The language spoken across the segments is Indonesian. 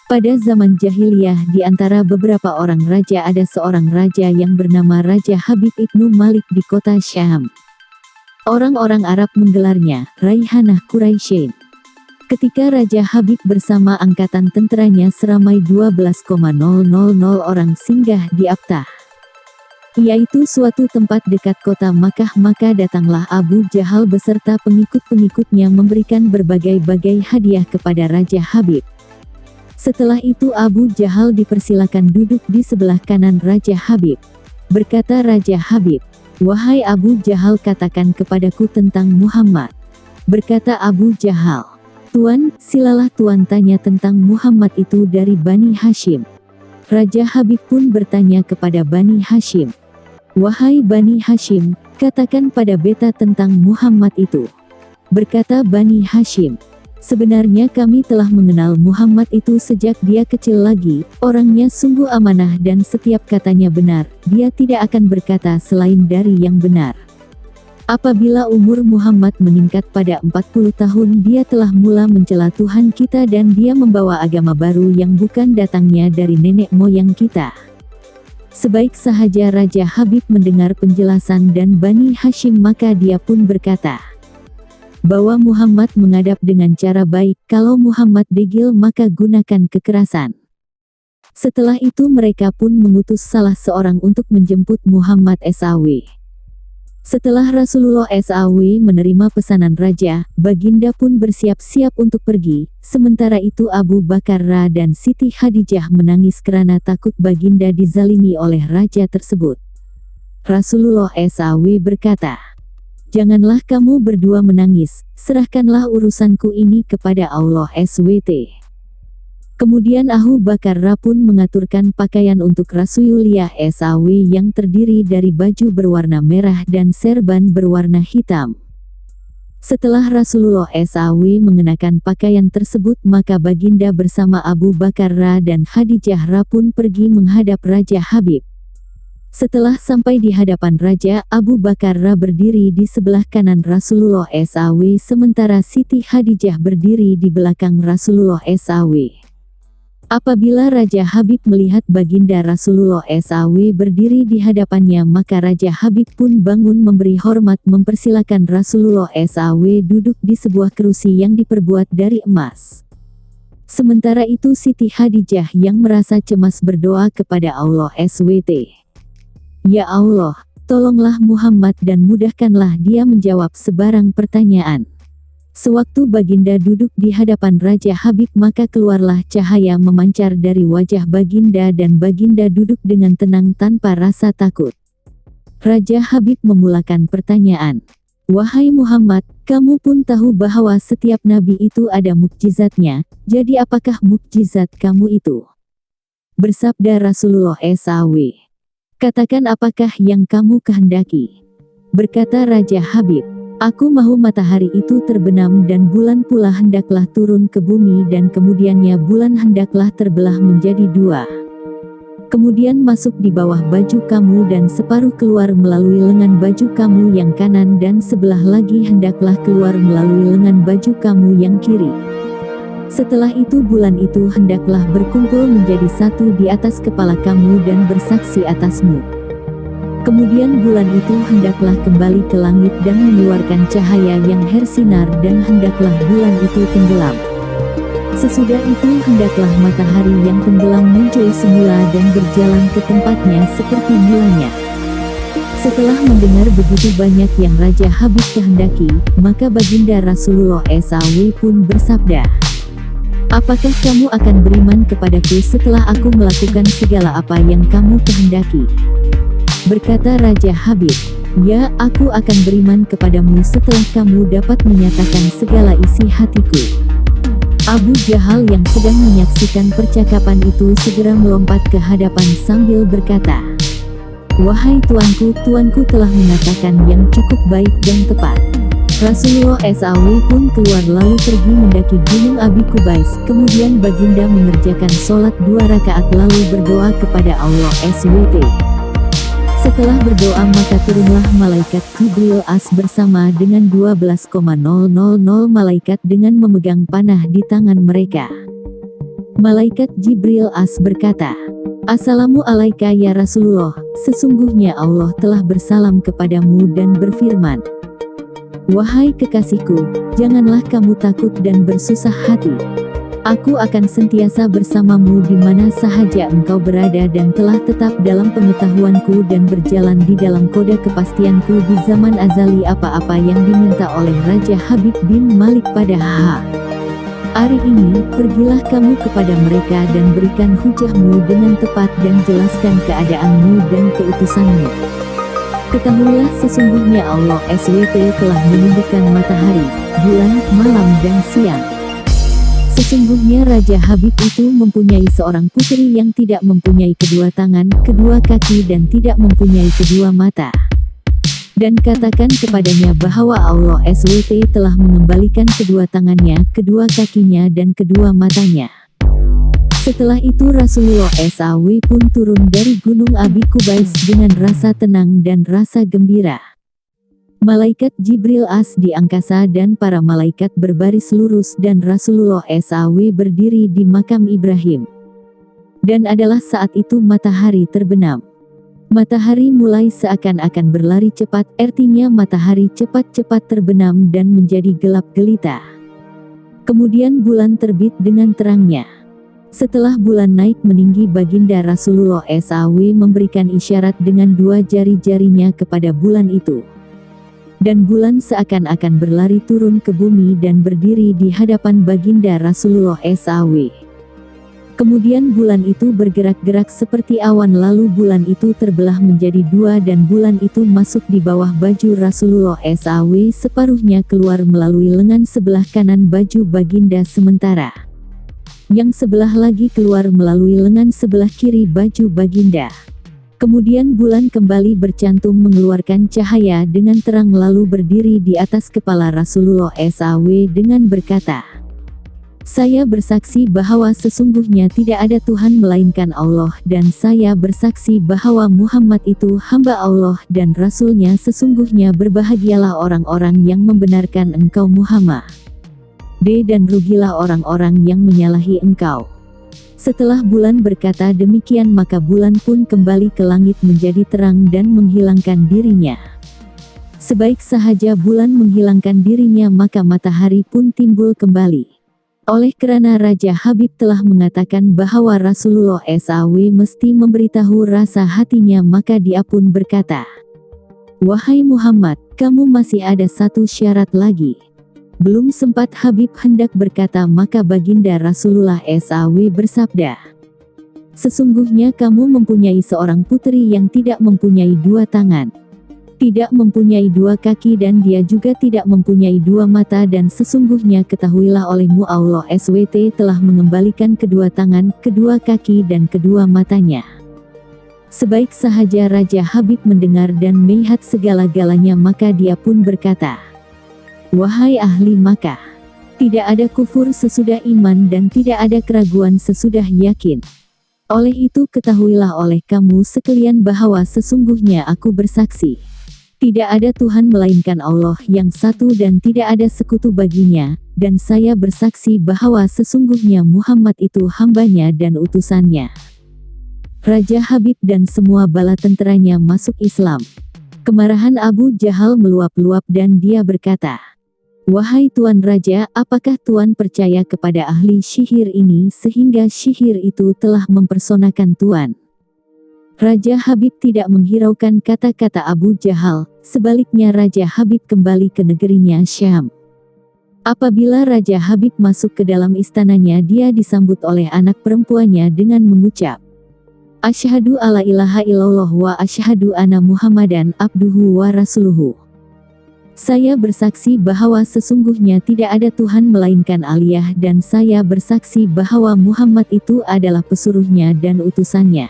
Pada zaman jahiliyah di antara beberapa orang raja ada seorang raja yang bernama Raja Habib ibnu Malik di kota Syam. Orang-orang Arab menggelarnya Raihanah Quraisyin. Ketika Raja Habib bersama angkatan tenteranya seramai 12,000 orang singgah di Abtah, yaitu suatu tempat dekat kota Makkah, maka datanglah Abu Jahal beserta pengikut-pengikutnya memberikan berbagai-bagai hadiah kepada Raja Habib. Setelah itu Abu Jahal dipersilakan duduk di sebelah kanan Raja Habib. Berkata Raja Habib, "Wahai Abu Jahal, katakan kepadaku tentang Muhammad." Berkata Abu Jahal, "Tuan, silalah Tuan tanya tentang Muhammad itu dari Bani Hashim." Raja Habib pun bertanya kepada Bani Hashim, "Wahai Bani Hashim, katakan pada beta tentang Muhammad itu." Berkata Bani Hashim, "Sebenarnya kami telah mengenal Muhammad itu sejak dia kecil lagi, orangnya sungguh amanah dan setiap katanya benar, dia tidak akan berkata selain dari yang benar. Apabila umur Muhammad meningkat pada 40 tahun dia telah mula mencela Tuhan kita dan dia membawa agama baru yang bukan datangnya dari nenek moyang kita." Sebaik sahaja Raja Habib mendengar penjelasan dan Bani Hashim, maka dia pun berkata bahwa Muhammad mengadap dengan cara baik, kalau Muhammad degil maka gunakan kekerasan. Setelah itu mereka pun mengutus salah seorang untuk menjemput Muhammad SAW. Setelah Rasulullah SAW menerima pesanan raja, baginda pun bersiap-siap untuk pergi. Sementara itu Abu Bakar dan Siti Khadijah menangis karena takut baginda dizalimi oleh raja tersebut. Rasulullah SAW berkata, "Janganlah kamu berdua menangis, serahkanlah urusanku ini kepada Allah SWT." Kemudian Abu Bakar pun mengaturkan pakaian untuk Rasulullah SAW yang terdiri dari baju berwarna merah dan serban berwarna hitam. Setelah Rasulullah SAW mengenakan pakaian tersebut, maka baginda bersama Abu Bakar dan Khadijah pun pergi menghadap Raja Habib. Setelah sampai di hadapan raja, Abu Bakar berdiri di sebelah kanan Rasulullah SAW sementara Siti Khadijah berdiri di belakang Rasulullah SAW. Apabila Raja Habib melihat baginda Rasulullah SAW berdiri di hadapannya, maka Raja Habib pun bangun memberi hormat mempersilakan Rasulullah SAW duduk di sebuah kerusi yang diperbuat dari emas. Sementara itu Siti Khadijah yang merasa cemas berdoa kepada Allah SWT, "Ya Allah, tolonglah Muhammad dan mudahkanlah dia menjawab sebarang pertanyaan." Sewaktu baginda duduk di hadapan Raja Habib, maka keluarlah cahaya memancar dari wajah baginda dan baginda duduk dengan tenang tanpa rasa takut. Raja Habib memulakan pertanyaan, "Wahai Muhammad, kamu pun tahu bahwa setiap nabi itu ada mukjizatnya, jadi apakah mukjizat kamu itu?" Bersabda Rasulullah SAW, "Katakan apakah yang kamu kehendaki." Berkata Raja Habib, "Aku mahu matahari itu terbenam dan bulan pula hendaklah turun ke bumi dan kemudiannya bulan hendaklah terbelah menjadi dua. Kemudian masuk di bawah baju kamu dan separuh keluar melalui lengan baju kamu yang kanan dan sebelah lagi hendaklah keluar melalui lengan baju kamu yang kiri. Setelah itu bulan itu hendaklah berkumpul menjadi satu di atas kepala kamu dan bersaksi atasmu. Kemudian bulan itu hendaklah kembali ke langit dan mengeluarkan cahaya yang bersinar dan hendaklah bulan itu tenggelam. Sesudah itu hendaklah matahari yang tenggelam muncul semula dan berjalan ke tempatnya seperti mulanya." Setelah mendengar begitu banyak yang Raja Habib kehendaki, maka baginda Rasulullah SAW pun bersabda, "Apakah kamu akan beriman kepadaku setelah aku melakukan segala apa yang kamu kehendaki?" Berkata Raja Habib, "Ya, aku akan beriman kepadamu setelah kamu dapat menyatakan segala isi hatiku." Abu Jahal yang sedang menyaksikan percakapan itu segera melompat ke hadapan sambil berkata, "Wahai tuanku, tuanku telah mengatakan yang cukup baik dan tepat." Rasulullah SAW pun keluar lalu pergi mendaki Gunung Abi Kubais. Kemudian baginda mengerjakan sholat 2 rakaat lalu berdoa kepada Allah SWT. Setelah berdoa maka turunlah malaikat Jibril bersama dengan 12,000 malaikat dengan memegang panah di tangan mereka. Malaikat Jibril As berkata, "Assalamu alaika ya Rasulullah, sesungguhnya Allah telah bersalam kepadamu dan berfirman, wahai kekasihku, janganlah kamu takut dan bersusah hati. Aku akan sentiasa bersamamu di mana sahaja engkau berada dan telah tetap dalam pengetahuanku dan berjalan di dalam kode kepastianku di zaman azali apa-apa yang diminta oleh Raja Habib bin Malik pada hari ini, pergilah kamu kepada mereka dan berikan hujahmu dengan tepat dan jelaskan keadaanmu dan keutusanmu. Ketahuilah sesungguhnya Allah SWT telah menundukkan matahari, bulan, malam dan siang. Sesungguhnya Raja Habib itu mempunyai seorang putri yang tidak mempunyai kedua tangan, kedua kaki dan tidak mempunyai kedua mata. Dan katakan kepadanya bahwa Allah SWT telah mengembalikan kedua tangannya, kedua kakinya dan kedua matanya." Setelah itu Rasulullah SAW pun turun dari gunung Abi Kubais dengan rasa tenang dan rasa gembira. Malaikat Jibril As di angkasa dan para malaikat berbaris lurus dan Rasulullah SAW berdiri di makam Ibrahim. Dan adalah saat itu matahari terbenam. Matahari mulai seakan-akan berlari cepat, artinya matahari cepat-cepat terbenam dan menjadi gelap gelita. Kemudian bulan terbit dengan terangnya. Setelah bulan naik meninggi, baginda Rasulullah SAW memberikan isyarat dengan dua jari-jarinya kepada bulan itu. Dan bulan seakan-akan berlari turun ke bumi dan berdiri di hadapan baginda Rasulullah SAW. Kemudian bulan itu bergerak-gerak seperti awan, lalu bulan itu terbelah menjadi dua dan bulan itu masuk di bawah baju Rasulullah SAW, separuhnya keluar melalui lengan sebelah kanan baju baginda, sementara yang sebelah lagi keluar melalui lengan sebelah kiri baju baginda. Kemudian bulan kembali bercantum mengeluarkan cahaya dengan terang lalu berdiri di atas kepala Rasulullah SAW dengan berkata, "Saya bersaksi bahwa sesungguhnya tidak ada Tuhan melainkan Allah dan saya bersaksi bahwa Muhammad itu hamba Allah dan Rasul-Nya. Sesungguhnya berbahagialah orang-orang yang membenarkan engkau Muhammad. Dan rugilah orang-orang yang menyalahi engkau." Setelah bulan berkata demikian maka bulan pun kembali ke langit menjadi terang dan menghilangkan dirinya. Sebaik sahaja bulan menghilangkan dirinya maka matahari pun timbul kembali. Oleh kerana Raja Habib telah mengatakan bahwa Rasulullah SAW mesti memberitahu rasa hatinya maka dia pun berkata, "Wahai Muhammad, kamu masih ada satu syarat lagi." Belum sempat Habib hendak berkata maka baginda Rasulullah SAW bersabda, "Sesungguhnya kamu mempunyai seorang putri yang tidak mempunyai dua tangan, tidak mempunyai dua kaki dan dia juga tidak mempunyai dua mata dan sesungguhnya ketahuilah olehmu Allah SWT telah mengembalikan kedua tangan, kedua kaki dan kedua matanya." Sebaik sahaja Raja Habib mendengar dan melihat segala-galanya maka dia pun berkata, "Wahai ahli Makkah, tidak ada kufur sesudah iman dan tidak ada keraguan sesudah yakin. Oleh itu ketahuilah oleh kamu sekalian bahwa sesungguhnya aku bersaksi, tidak ada Tuhan melainkan Allah yang satu dan tidak ada sekutu baginya, dan saya bersaksi bahwa sesungguhnya Muhammad itu hambanya dan utusannya." Raja Habib dan semua bala tenteranya masuk Islam. Kemarahan Abu Jahal meluap-luap dan dia berkata, "Wahai Tuan Raja, apakah Tuan percaya kepada ahli sihir ini sehingga sihir itu telah mempersonakan Tuan?" Raja Habib tidak menghiraukan kata-kata Abu Jahal, sebaliknya Raja Habib kembali ke negerinya Syam. Apabila Raja Habib masuk ke dalam istananya dia disambut oleh anak perempuannya dengan mengucap, "Asyhadu alla ilaha illallah wa asyhadu anna Muhammadan abduhu wa rasuluhu." Saya bersaksi bahwa sesungguhnya tidak ada Tuhan melainkan Allah dan saya bersaksi bahwa Muhammad itu adalah pesuruhnya dan utusannya.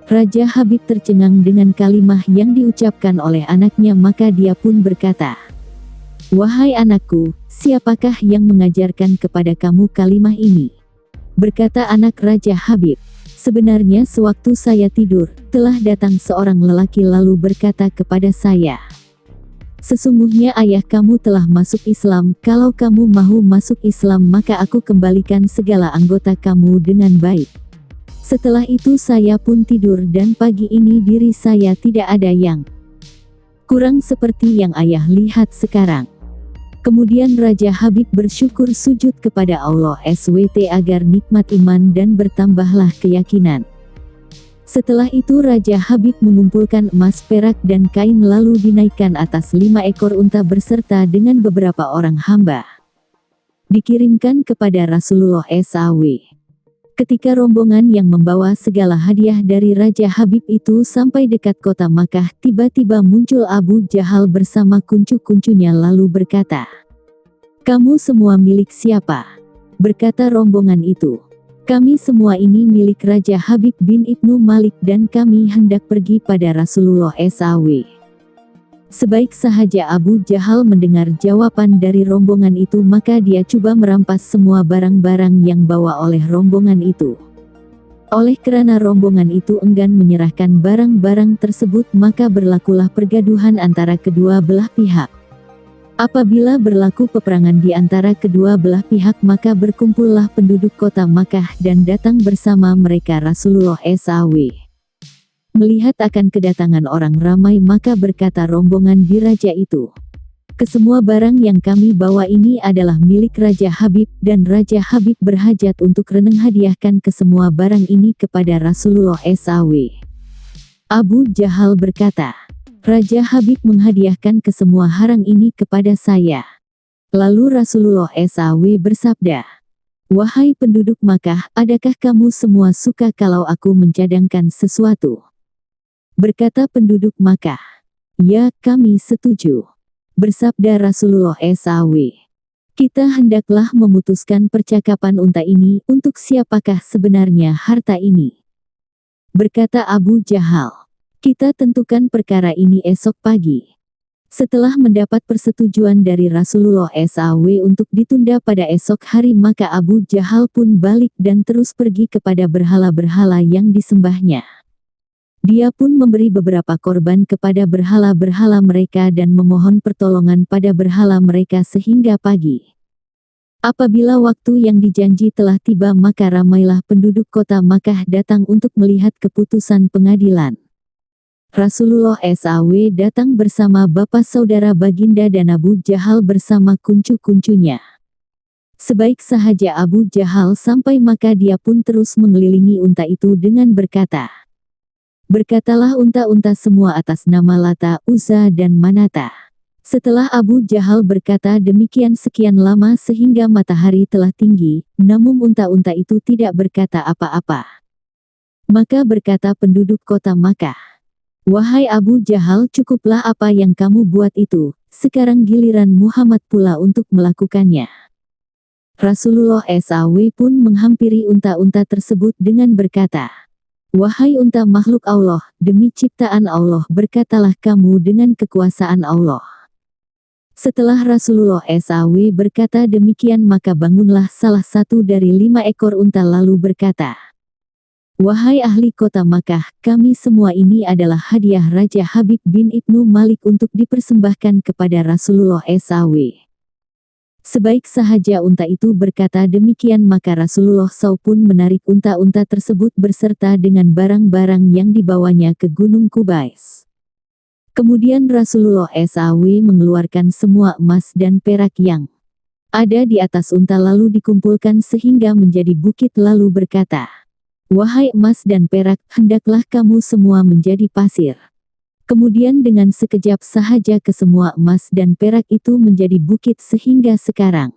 Raja Habib tercengang dengan kalimah yang diucapkan oleh anaknya maka dia pun berkata, "Wahai anakku, siapakah yang mengajarkan kepada kamu kalimah ini?" Berkata anak Raja Habib, "Sebenarnya sewaktu saya tidur, telah datang seorang lelaki lalu berkata kepada saya, Sesungguhnya ayah kamu telah masuk Islam, kalau kamu mahu masuk Islam maka aku kembalikan segala anggota kamu dengan baik. Setelah itu saya pun tidur dan pagi ini diri saya tidak ada yang kurang seperti yang ayah lihat sekarang. Kemudian Raja Habib bersyukur sujud kepada Allah SWT agar nikmat iman dan bertambahlah keyakinan. Setelah itu Raja Habib mengumpulkan emas, perak dan kain lalu dinaikkan atas 5 ekor unta beserta dengan beberapa orang hamba. Dikirimkan kepada Rasulullah SAW. Ketika rombongan yang membawa segala hadiah dari Raja Habib itu sampai dekat kota Makkah, tiba-tiba muncul Abu Jahal bersama kuncu-kuncunya lalu berkata, "Kamu semua milik siapa?" Berkata rombongan itu, "Kami semua ini milik Raja Habib bin Ibnu Malik dan kami hendak pergi pada Rasulullah SAW." Sebaik sahaja Abu Jahal mendengar jawaban dari rombongan itu maka dia coba merampas semua barang-barang yang bawa oleh rombongan itu. Oleh kerana rombongan itu enggan menyerahkan barang-barang tersebut maka berlakulah pergaduhan antara kedua belah pihak. Apabila berlaku peperangan di antara kedua belah pihak maka berkumpullah penduduk kota Makkah dan datang bersama mereka Rasulullah SAW. Melihat akan kedatangan orang ramai maka berkata rombongan diraja itu, "Kesemua barang yang kami bawa ini adalah milik Raja Habib dan Raja Habib berhajat untuk reneng hadiahkan kesemua barang ini kepada Rasulullah SAW." Abu Jahal berkata, "Raja Habib menghadiahkan kesemua harang ini kepada saya." Lalu Rasulullah SAW bersabda, "Wahai penduduk Makkah, adakah kamu semua suka kalau aku mencadangkan sesuatu?" Berkata penduduk Makkah, "Ya, kami setuju." Bersabda Rasulullah SAW, "Kita hendaklah memutuskan percakapan unta ini, untuk siapakah sebenarnya harta ini?" Berkata Abu Jahal, "Kita tentukan perkara ini esok pagi." Setelah mendapat persetujuan dari Rasulullah SAW untuk ditunda pada esok hari maka Abu Jahal pun balik dan terus pergi kepada berhala-berhala yang disembahnya. Dia pun memberi beberapa korban kepada berhala-berhala mereka dan memohon pertolongan pada berhala mereka sehingga pagi. Apabila waktu yang dijanji telah tiba maka ramailah penduduk kota Makkah datang untuk melihat keputusan pengadilan. Rasulullah SAW datang bersama bapa saudara baginda dan Abu Jahal bersama kuncu-kuncunya. Sebaik sahaja Abu Jahal sampai maka dia pun terus mengelilingi unta itu dengan berkata, "Berkatalah unta-unta semua atas nama Lata, Uzza dan Manata." Setelah Abu Jahal berkata demikian sekian lama sehingga matahari telah tinggi, namun unta-unta itu tidak berkata apa-apa. Maka berkata penduduk kota Makkah, "Wahai Abu Jahal, cukuplah apa yang kamu buat itu, sekarang giliran Muhammad pula untuk melakukannya." Rasulullah SAW pun menghampiri unta-unta tersebut dengan berkata, "Wahai unta makhluk Allah, demi ciptaan Allah berkatalah kamu dengan kekuasaan Allah." Setelah Rasulullah SAW berkata demikian maka bangunlah salah satu dari 5 ekor unta lalu berkata, "Wahai ahli kota Makkah, kami semua ini adalah hadiah Raja Habib bin Ibnu Malik untuk dipersembahkan kepada Rasulullah SAW." Sebaik sahaja unta itu berkata demikian maka Rasulullah SAW pun menarik unta-unta tersebut beserta dengan barang-barang yang dibawanya ke Gunung Kubais. Kemudian Rasulullah SAW mengeluarkan semua emas dan perak yang ada di atas unta lalu dikumpulkan sehingga menjadi bukit lalu berkata, "Wahai emas dan perak, hendaklah kamu semua menjadi pasir." Kemudian dengan sekejap sahaja kesemua emas dan perak itu menjadi bukit sehingga sekarang